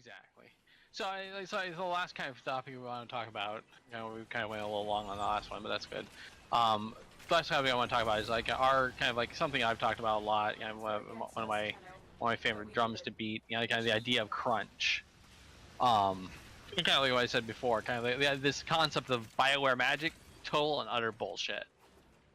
Exactly. So, the last kind of topic we want to talk about, we kind of went a little long on the last one, but that's good. The last topic I want to talk about is like our kind of like something I've talked about a lot. One of my favorite drums to beat. Kind of the idea of crunch. Kind of like what I said before. Kind of like this concept of BioWare magic, total and utter bullshit.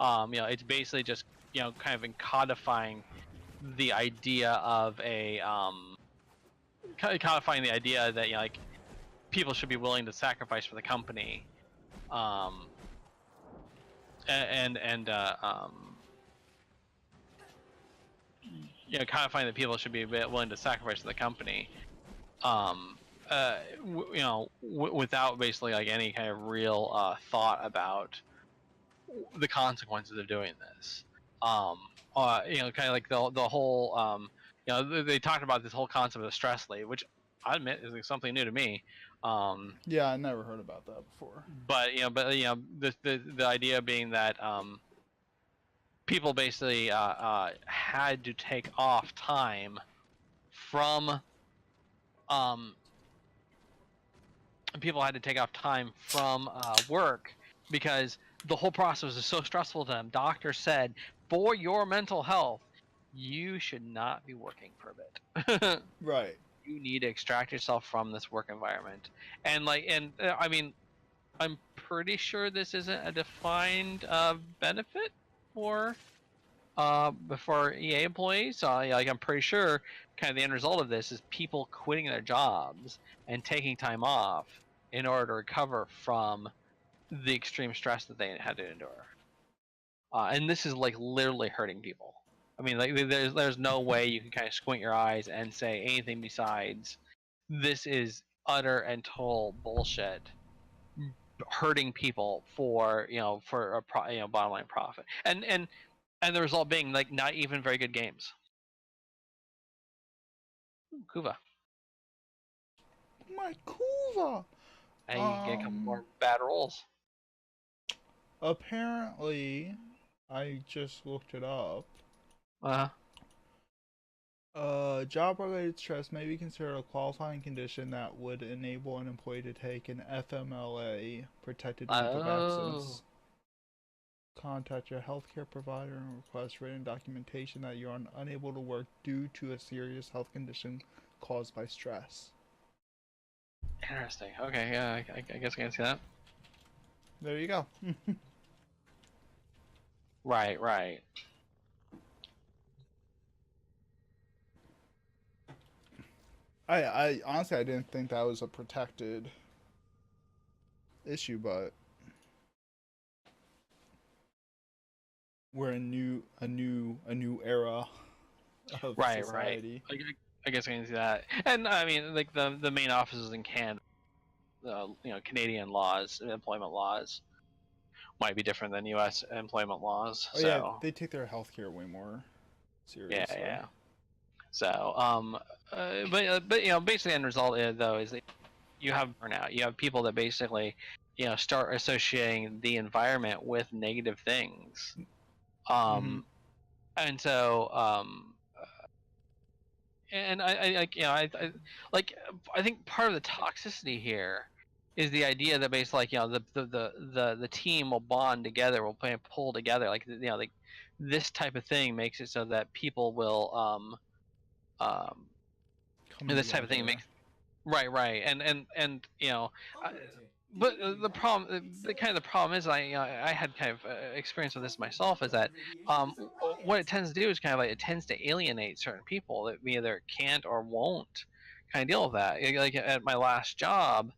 It's basically just kind of codifying the idea of a codifying the idea that like people should be willing to sacrifice for the company, codifying that people should be willing to sacrifice for the company, without basically like any kind of real thought about the consequences of doing this. Kind of like the whole they talked about this whole concept of stress leave, which I admit is something new to me. Yeah, I never heard about that before. But the idea being that people basically had to take off time from work because the whole process is so stressful to them. Doctors said, for your mental health, you should not be working for a bit. Right. You need to extract yourself from this work environment. And I mean, I'm pretty sure this isn't a defined benefit for EA employees. I'm pretty sure kind of the end result of this is people quitting their jobs and taking time off in order to recover from the extreme stress that they had to endure. And this is like literally hurting people. I mean, like there's no way you can kind of squint your eyes and say anything besides this is utter and total bullshit, hurting people for a bottom line profit, and the result being like not even very good games. Kuva. My Kuva. Hey, you get a couple more bad rolls. Apparently, I just looked it up. Job-related stress may be considered a qualifying condition that would enable an employee to take an FMLA protected leave of absence. Contact your healthcare provider and request written documentation that you are unable to work due to a serious health condition caused by stress. Interesting. Okay, yeah, I guess I can see that. There you go. Right. I honestly I didn't think that was a protected issue, but we're in a new era of society. Right. I guess I can see that. And I mean, like the main offices in Canada, Canadian laws, employment laws, might be different than U.S. employment laws. Oh, so yeah, they take their healthcare way more seriously. Yeah. So, but basically, the end result though is that you have burnout. You have people that basically, start associating the environment with negative things. And so, and I think part of the toxicity here is the idea that basically, like, the team will bond together, will pull together, like this type of thing makes it so that people will this type of thing makes right, and but the problem, the problem is, I had kind of experience with this myself, is that what it tends to do is kind of like it tends to alienate certain people that either can't or won't kind of deal with that. Like at my last job,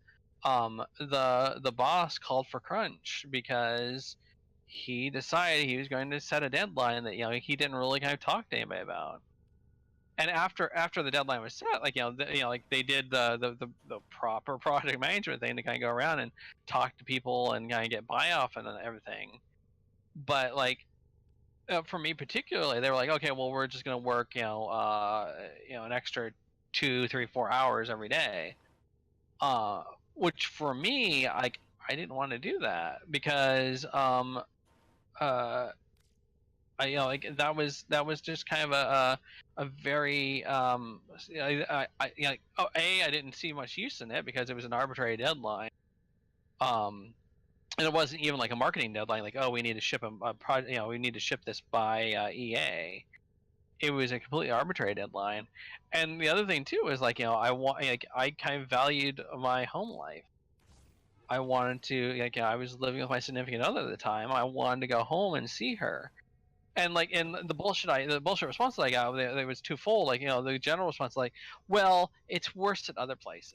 the boss called for crunch because he decided he was going to set a deadline that he didn't really kind of talk to anybody about. And after the deadline was set, like like they did the proper project management thing to kind of go around and talk to people and kind of get buy-off and everything. But like for me particularly, they were like, okay, well, we're just gonna work an extra 2, 3, 4 hours every day. Which for me, like, I didn't want to do that because I like that was just kind of a very I didn't see much use in it because it was an arbitrary deadline. And it wasn't even like a marketing deadline, like, oh, we need to ship a project, we need to ship this by EA. It was a completely arbitrary deadline. And the other thing too is like, I kind of valued my home life. I wanted to, like, I was living with my significant other at the time. I wanted to go home and see her. And like, in the bullshit response that I got, it was twofold. Like, the general response, like, well, it's worse at other places.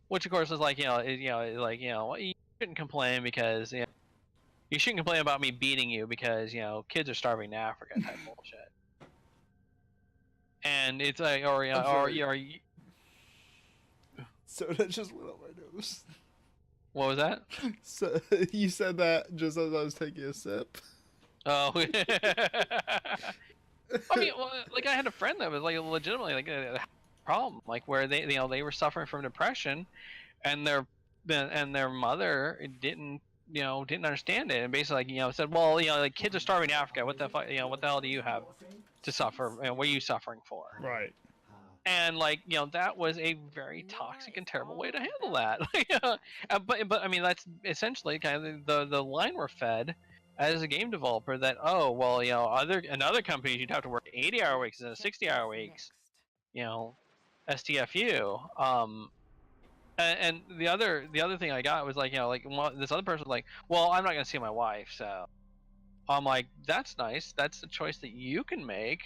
Which of course is like, you shouldn't complain because you shouldn't complain about me beating you because kids are starving in Africa type bullshit. And it's like, soda just went up my nose. What was that? So you said that just as I was taking a sip. Oh. I mean, well, like, I had a friend that was like legitimately like a problem, like where they were suffering from depression, and their mother didn't understand it, and basically said, well, like, kids are starving in Africa. What the fuck? What the hell do you have to suffer? What are you suffering for? Right. And like, that was a very toxic and terrible way to handle that. But I mean, that's essentially kind of the line we're fed as a game developer, that, oh, well, in other companies you'd have to work 80-hour weeks instead of 60-hour weeks. STFU. And the other thing I got was like, this other person was like, well, I'm not gonna see my wife, so I'm like, that's nice. That's the choice that you can make.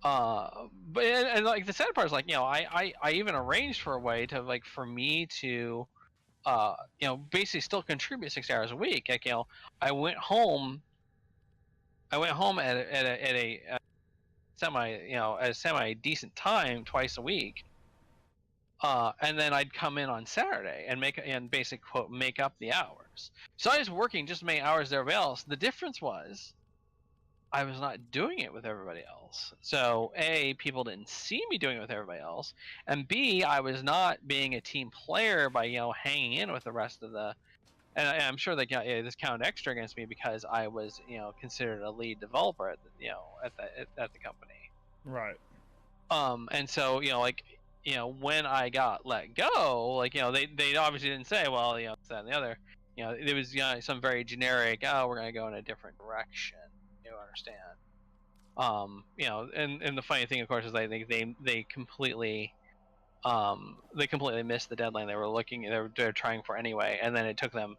But and like, the sad part is like, I even arranged for a way to, like, for me to basically still contribute 6 hours a week. Like, I went home at a semi decent time twice a week. And then I'd come in on Saturday and basically, quote, make up the hours. So I was working just as many hours as everybody else. The difference was I was not doing it with everybody else. So A, people didn't see me doing it with everybody else, and B, I was not being a team player by hanging in with the rest of the. And I'm sure that this counted extra against me because I was considered a lead developer at the company. Right. And so like, when I got let go, like, they obviously didn't say, well, this, that, and the other. It was some very generic, oh, we're gonna go in a different direction. You understand? And the funny thing, of course, is I think they completely missed the deadline they're trying for anyway, and then it took them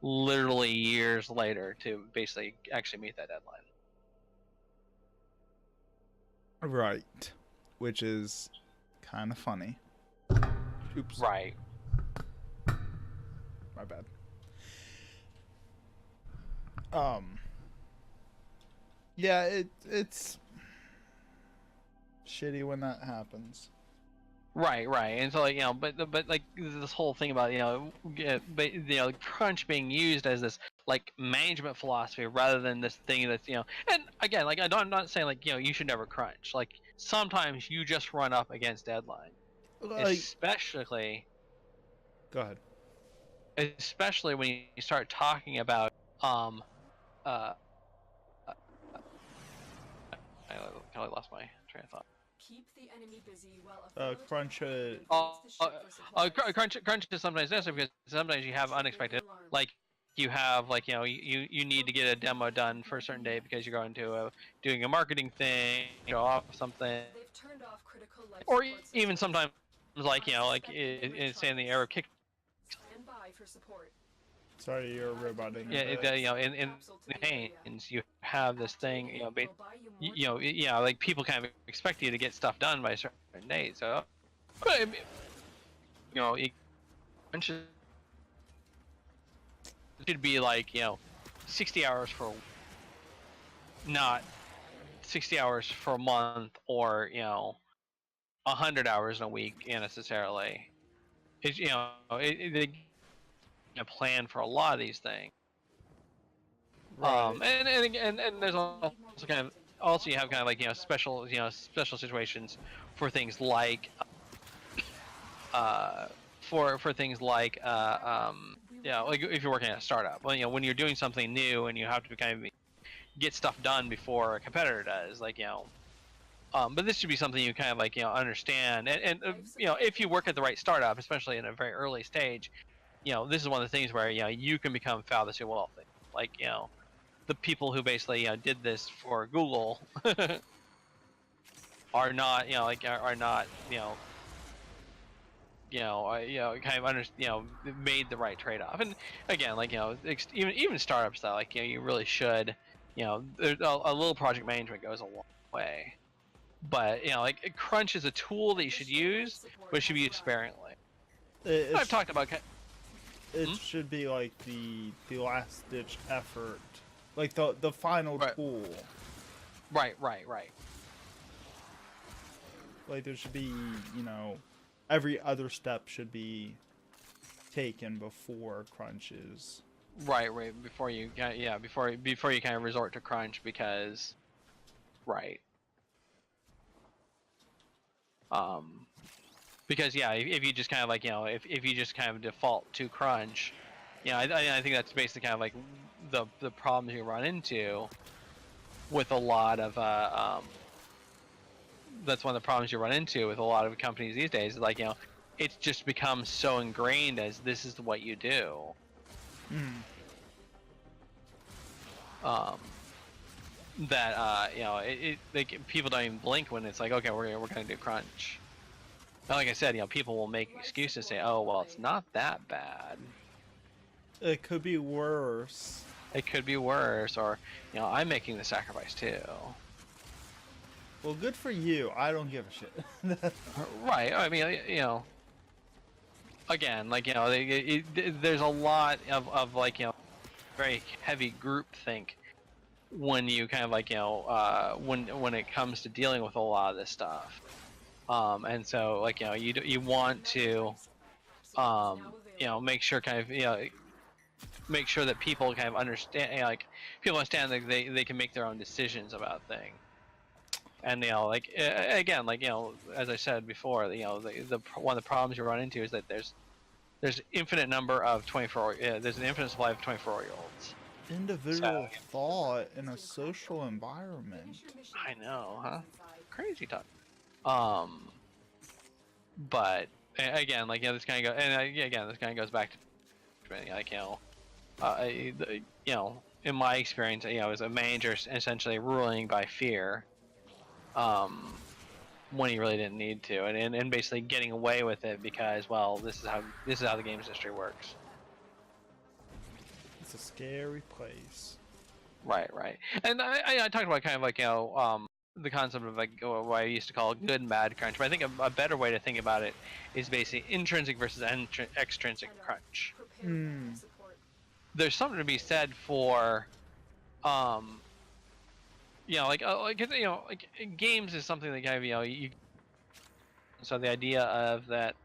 literally years later to basically actually meet that deadline. Right, which is kind of funny. Oops. Right. My bad. Yeah, it's shitty when that happens. Right, and so, like, but like, this whole thing about crunch being used as this, like, management philosophy rather than this thing that's and again, like, I'm not saying, like, you should never crunch. Like, sometimes you just run up against deadline, especially. Go ahead. Especially when you start talking about I lost my train of thought. Keep the enemy busy while crunch. Crunch is sometimes necessary because sometimes you have unexpected, like, you have, like, you need to get a demo done for a certain day because you're going to doing a marketing thing, off something, or even sometimes, like, say in the Arab kick. Sorry, you're roboting. Yeah, in the pains, you have this thing, like, people kind of expect you to get stuff done by a certain date. So, but it should be like 60 hours for, not 60 hours for a month, or 100 hours in a week necessarily. It's a plan for a lot of these things. Right. And there's also you have kind of like special situations for things like for things like like if you're working at a startup, well, when you're doing something new and you have to kind of get stuff done before a competitor does. Like, but this should be something you kind of like, understand. And if you work at the right startup, especially in a very early stage, this is one of the things where, you can become fallacy wealthy. Like, the people who basically, did this for Google are not, are not, kind of made the right trade-off. And again, like, even startups though, like, you really should, there's a little project management goes a long way. But like, crunch is a tool that you should use, but it should be used sparingly. I've talked about. It should be like the last ditch effort, like the final tool. Right. Like there should be, every other step should be taken before crunch is. Right. Before you, before you kind of resort to crunch, because, right. Because if you just kind of like, if you just kind of default to crunch, I think that's basically kind of like the problems you run into with a lot of that's one of the problems you run into with a lot of companies these days. Is like, it's just become so ingrained as this is what you do. That like, people don't even blink when it's like, okay, we're gonna do crunch. And like I said, people will make excuses, say, oh well, it's not that bad. It could be worse. It could be worse, or I'm making the sacrifice too. Well, good for you. I don't give a shit. Right. I mean, again, like, there's a lot of like, very heavy groupthink when you kind of like, when it comes to dealing with a lot of this stuff. And so, like, you want to, make sure kind of, make sure that people kind of understand, like, people understand that they can make their own decisions about things. And like, again, like, as I said before, the one of the problems you run into is that there's infinite number of 24, there's an infinite supply of 24-year-olds. Individual thought in a social environment. I know, huh? Crazy talk. But again, like, this kind of go, and again, this kind of goes back to, like, in my experience, as a manager, essentially ruling by fear, when he really didn't need to, and basically getting away with it because, well, this is how the games industry works. It's a scary place. Right. And I talked about kind of like, the concept of like what I used to call good and bad crunch, but I think a better way to think about it is basically intrinsic versus extrinsic crunch. There's something to be said for, like games is something that kind of, so the idea of that,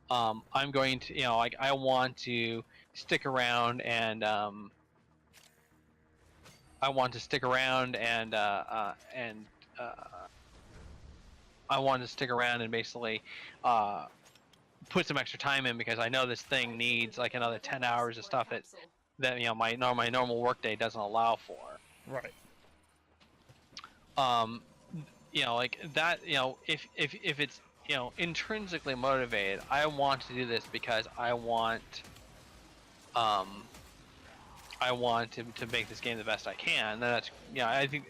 I'm going to, like, I want to stick around and I want to stick around and basically put some extra time in because I know this thing needs like another 10 hours of stuff that my normal workday doesn't allow for. Right. Like that, if it's, intrinsically motivated, I want to do this because I want to make this game the best I can. Then that's, I think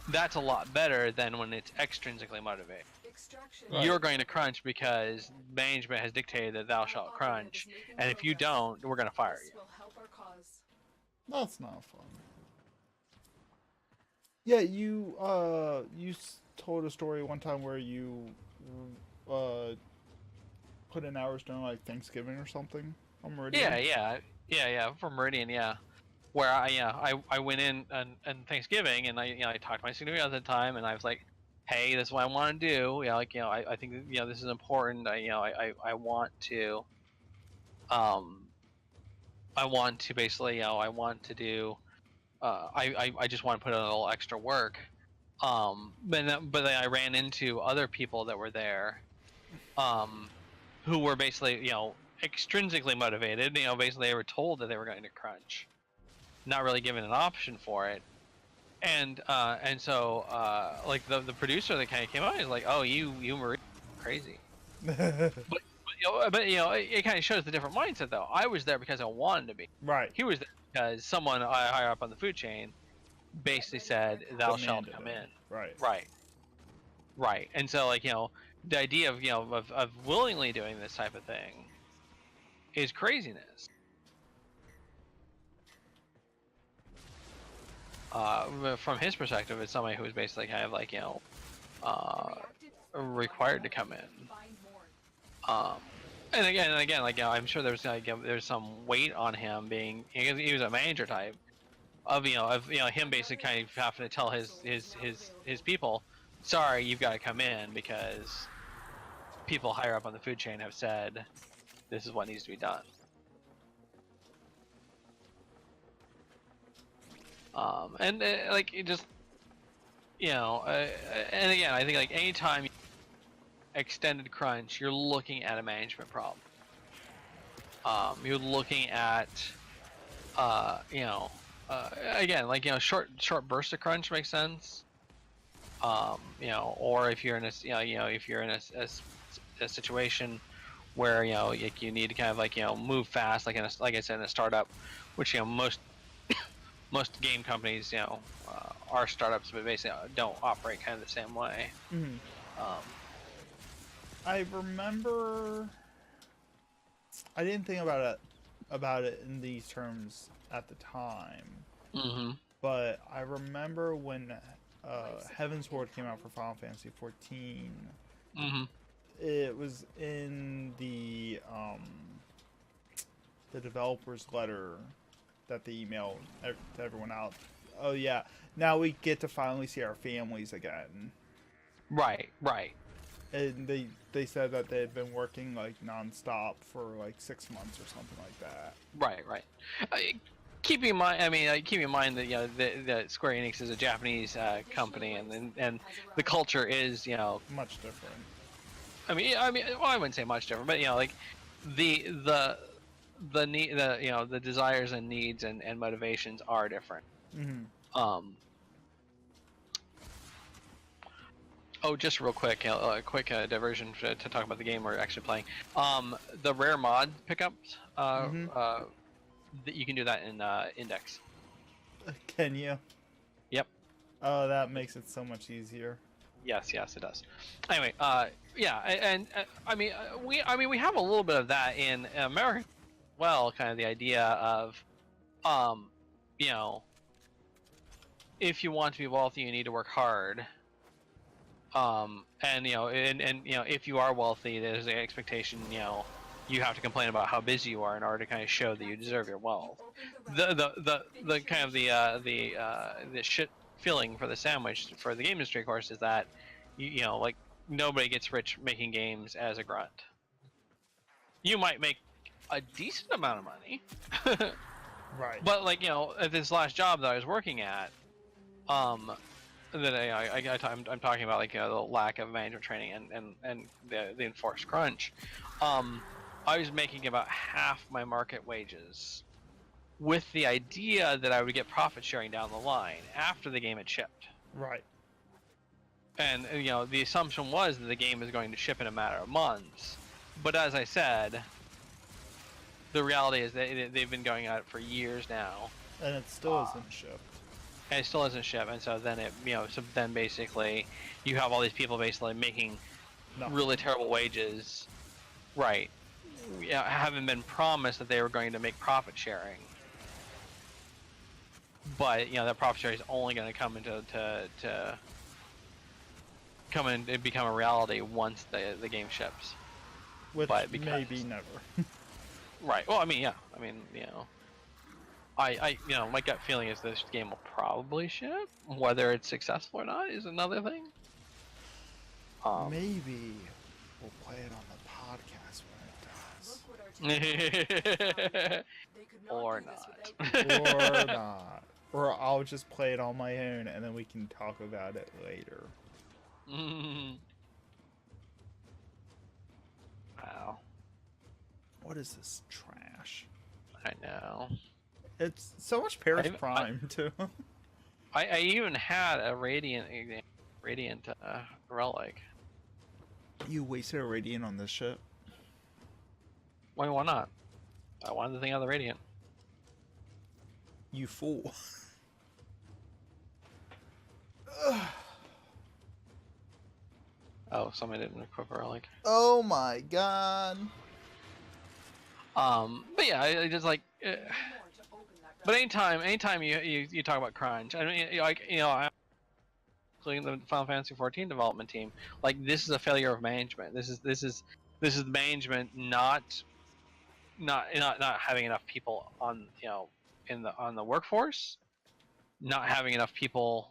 that's a lot better than when it's extrinsically motivated. Right. You're going to crunch because management has dictated that thou shalt crunch, and if you don't, we're going to fire you. That's not fun. Yeah, you told a story one time where you put in hours during like Thanksgiving or something on Meridian. Yeah, for Meridian, yeah. Where I went in and Thanksgiving and I talked to my significant other at the time and I was like, hey, this is what I want to do. I think this is important. I want to basically, I want to do, I just want to put in a little extra work. But then I ran into other people that were there, who were basically, extrinsically motivated. Basically they were told that they were going to crunch, not really given an option for it. and so like the producer that kind of came out is like, oh, you were crazy. But it kind of shows the different mindset though. I was there because I wanted to be. Right. He was there because someone higher up on the food chain basically said, "Thou shalt come in." Right. Right. Right. And so like the idea of of willingly doing this type of thing is craziness. From his perspective, it's somebody who's basically kind of like required to come in. And again, like I'm sure there's some weight on him being, because he was a manager type of him basically kind of having to tell his people, sorry, you've got to come in because people higher up on the food chain have said this is what needs to be done. And like it just and again, I think like anytime extended crunch, you're looking at a management problem. You're looking at again, like short bursts of crunch makes sense. Or if you're in if you're in a situation where you need to kind of like move fast, like I said, in a startup, which most game companies are startups, but basically don't operate kind of the same way. Mm-hmm. I remember, I didn't think about it in these terms at the time. Mm-hmm. But I remember when Heaven's Ward came out for Final Fantasy XIV. Mm-hmm. It was in the developer's letter that they emailed to everyone out. Oh yeah, now we get to finally see our families again. Right. And they said that they had been working like nonstop for like 6 months or something like that. Right. Keep in mind that that Square Enix is a Japanese company, and the culture is Much different. well, I wouldn't say much different, but like the desires and needs and motivations are different. Mm-hmm. Oh, just real quick, a quick diversion to talk about the game we're actually playing. The rare mod pickups, that you can do that in Index. Can you? Yep. Oh, that makes it so much easier. Yes, it does. Anyway, yeah, and we have a little bit of that in America. Well, kind of the idea of, if you want to be wealthy, you need to work hard. And if you are wealthy, there's an expectation, you have to complain about how busy you are in order to kind of show that you deserve your wealth. The kind of the shit feeling for the sandwich for the game industry, of course, is that like nobody gets rich making games as a grunt. You might make a decent amount of money, right? But like at this last job that I was working at, that I'm talking about like the lack of management training and the enforced crunch. I was making about half my market wages, with the idea that I would get profit sharing down the line after the game had shipped. Right. And the assumption was that the game is going to ship in a matter of months, but as I said, the reality is that they've been going at it for years now, and it still isn't shipped. And it still isn't shipped, and so then then basically you have all these people basically making really terrible wages, right? Having been promised that they were going to make profit sharing, but that profit sharing is only going to come into come in and become a reality once the game ships. Which maybe never. Right. Well, I my gut feeling is this game will probably ship. Whether it's successful or not is another thing. Maybe we'll play it on the podcast when it does. Or not. Or not. Or I'll just play it on my own and then we can talk about it later. Wow. What is this trash? I know. It's so much Paris Prime too. I even had a radiant relic. You wasted a radiant on this ship. Why not? I wanted the thing out of the radiant. You fool. Oh, somebody didn't equip a relic. Oh my god. But yeah, I just like. But anytime you talk about crunch, I mean, like including the Final Fantasy XIV development team, like this is a failure of management. This is management not having enough people on on the workforce, not having enough people.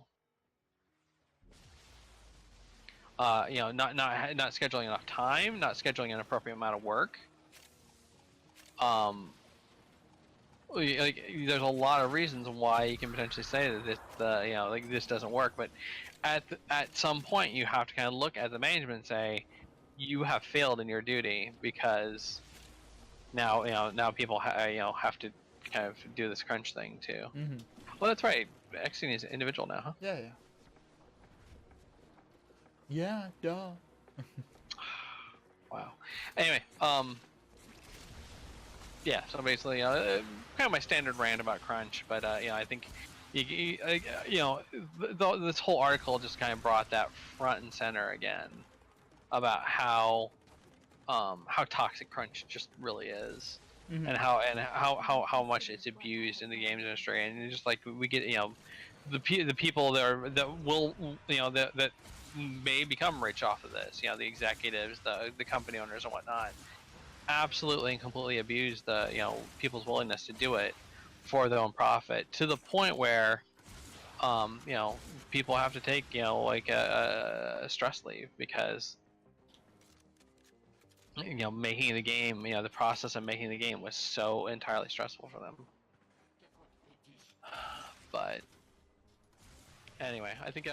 Not scheduling enough time, not scheduling an appropriate amount of work. Like there's a lot of reasons why you can potentially say that this doesn't work, but at some point you have to kind of look at the management and say you have failed in your duty, because now people have to kind of do this crunch thing too. Mm-hmm. Well, that's right. Xing is individual now, huh? Yeah. Yeah, duh. Wow. Anyway, yeah. So basically, kind of my standard rant about crunch, but I think this whole article just kind of brought that front and center again about how toxic crunch just really is, Mm-hmm. and how much it's abused in the games industry, and just like we get the people that will that may become rich off of this, the executives, the company owners and whatnot, absolutely and completely abuse the people's willingness to do it for their own profit, to the point where people have to take like a stress leave because making the game, the process of making the game was so entirely stressful for them. But anyway, I think